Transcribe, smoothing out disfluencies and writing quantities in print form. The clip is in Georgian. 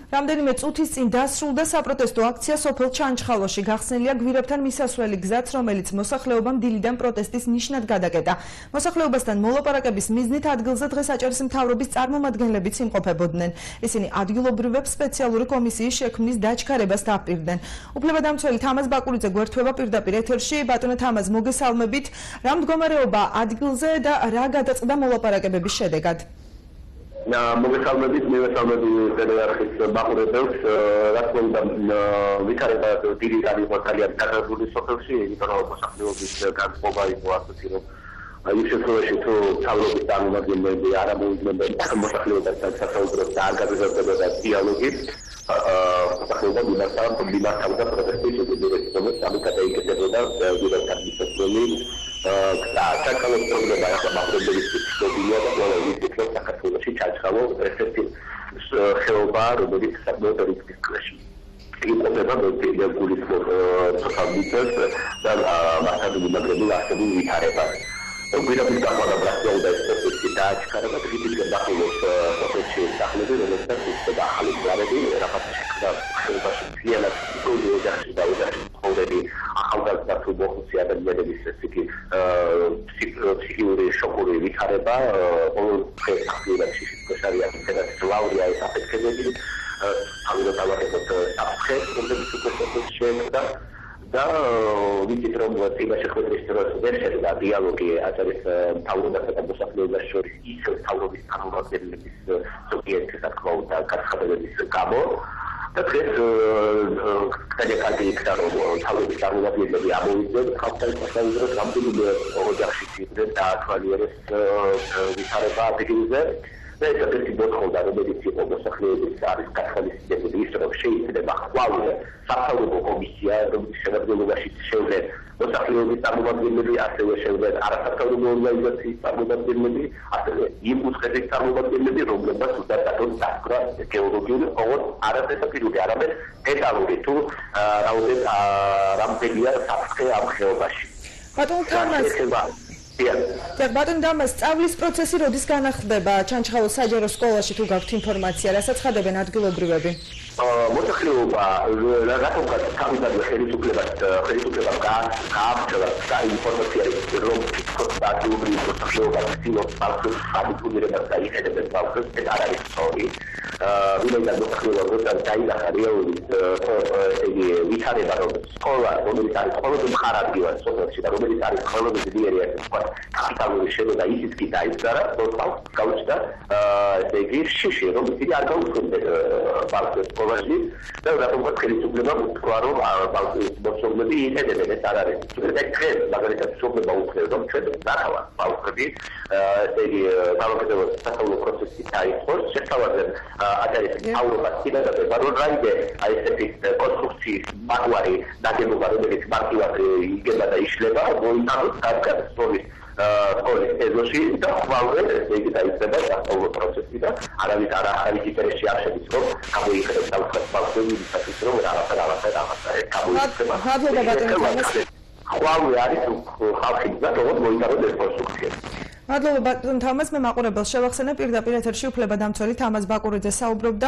რამდენიმე წუთის წინ დასრულდა საპროტესტო აქცია სოფელ ჩანჩხალოში. გახსნილია გვირაბთან მისასვლელი გზაც, რომელიც მოსახლეობამ დილიდან პროტესტის ნიშნად გადაკეტა. მოსახლეობასთან მოლაპარაკების მიზნით ადგილზე დღეს აჭარის მთავრობის წარმომადგენლებიც იმყოფებოდნენ. ისინი ადგილობრივებს სპეციალური კომისიის შექმნის დაჩქარებას დაპირდნენ. უფლებადამცველი თამაზ ბაკურიძე გვერდება პირდაპირ ეთერში. ბატონო თამაზ, მოგესალმებით. რა მდგომარეობა ადგილზე და რა გადაწყდა მოლაპარაკებების შედეგად? მოგესალმებით, მივესალმები ტელეარხის მაყურებელს, რა თქმა უნდა, ვითარება დიდი იყო ძალიან გადაჭრილი სოფელში, იმიტომ რომ მოსახლეობის განწყობა იყო ასეთი, რომ იმ შემთხვევაში თუ მთავრობის წარმომადგენლები არ ამოიძებდნენ მოსახლეობასთან სასაუბრო და არ გაგრძელდებოდა დიალოგი, მოსახლეობა მიმართავდა პროტესტის შედეგებს, რომელიც ამით გადაიკეთებოდა გვირაბთან მისასვლელი ჩანჩხალოს პრობლემა ახლა მაყურებლების ცნობილია და ყველა ვიცით, რომ საქართველოში ჩანჩხალო ერთ-ერთი ხეობა, რომელიც საკმაოდ რისკის ქვეშ იმყოფება გულის სოფალბიძეს და მასთან მიმაგრებულ არსებულ ვითარებას. გვირაბის გაყალიბება და ეს პროცესი დააჩქარა დღისიდან დახულოს სოფელში სახლები, რომელსაც უწევდა ახალი გვარები, რაღაც შექმნა ხეობაში ძალიანად სრული ოჯახში და ოჯახის ცხოვრები ახალგაზრდა თუ მოხუცი ადამიანების ესეთი ფსიქიკური შოკური ვითარება, ყოველდღე აქტიურად შიშის ისედაც ლავრია ეს აფეთქებები, თავდაპირველად საფრთხე, რომლებიც უკვე შეექმნა და ვიცით რომ წინა შეხვედრის დროს ვერ შედგა დიალოგი აჭარის მთავრობასა და მოსახლეობას შორის ისევ მთავრობის წარმომადგენლების ზოგიერთი რა თქმა უნდა განხადების გამო და დღეს ძალიან კარგი იქნა რომ მთავრობის წარმომადგენლები ამოვიდნენ ხალხთან სასაუბრო რამდენიმე ოჯახში იყვნენ და ათვალიერეს ვითარება ადგილზე და ეს ერთი მოთხოვნა რომელიც იყო მოსახლეობის არის გათვალისწინებული ის რომ შეიძლება ხვალე სამთავრობო კომისია რომელიც შემადგენლობაში შევლენ მოსახლეობის წარმომადგენლები ასევე შევლენ არასამთავრობო ორგანიზაციის წარმომადგენლები ასევე იმ უცხოეთის წარმომადგენლები რომლებსაც უნდა დადონ დასკრა გეოლოგიური ოღონდ არასასაფრთხო არამედ დეტალური თუ რამდენია საფრთხე ამ ხეობაში ბატონ თამაზ ბატონ თამაზ, სწავლის პროცესი როდის განახლდება ჩანჩხალოს საჯარო სკოლაში თუ გაქვთ ინფორმაცია, რასაც ხადებენ ადგილობრივები? მოსახლეობა რატომღაც თავიდანვე ხელისუფლებას გააჩნდა და ინფორმაცია რომ ადგილობრივი მოსახლეობა ცდილობს ბავშვებს განვითარებას და იხედებენ ბავშვებს, ეს არ არის სწორი. ვინაიდან მოსახლეობა როდესაც დაინახა რეალური ვითარება რომ სკოლა რომელიც არის ყველაზე მხარადღირად სოფელში და რომელიც არის ყველაზე ძლიერი ასე ვთქვათ კაპიტალური შენობა ისიც კი დაიძარა გაუჩნდა ესე იგი შიში რომ ისინი არ გაუწევდნენ ბავშვებს სკოლაში და რატომღაც ხელისუფლებამ უთქვა რომ მოსწავლეები იხედებენ ეს არ არის და დღეს მაგალითად სოფლება უთხრეს რომ ჩვენ დახავა ბავშვები ესე იგი გამოკეთებულ სასწავლო პროცესი დაიწყოს შესთავაზებ აჭარის მთავრობას წინადადება რომ რაიმე აი ესეთი კონსტრუქციის მაგვარი ნაგებობა რომელიც მარტივად იგება და იშლება მოიტანოს განსაკუთრებით სკოლის ეზოში და ხვალე ესე იგი დაიწყება სასწავლო პროცესი და არავის ინტერესი არ შედის რომ გამოიხედოს ბავშვები ისიც რომ რაღაცა გამოიწყება ხვალე არის ხალხი და თორემ მოიტანოს ეს კონსტრუქცია მადლობა ბატონ თამაზ, მე მაყურებელს შევახსენებ პირდაპირ ეთერში უფლებადამცველი თამაზ ბაკურიძე საუბრობდა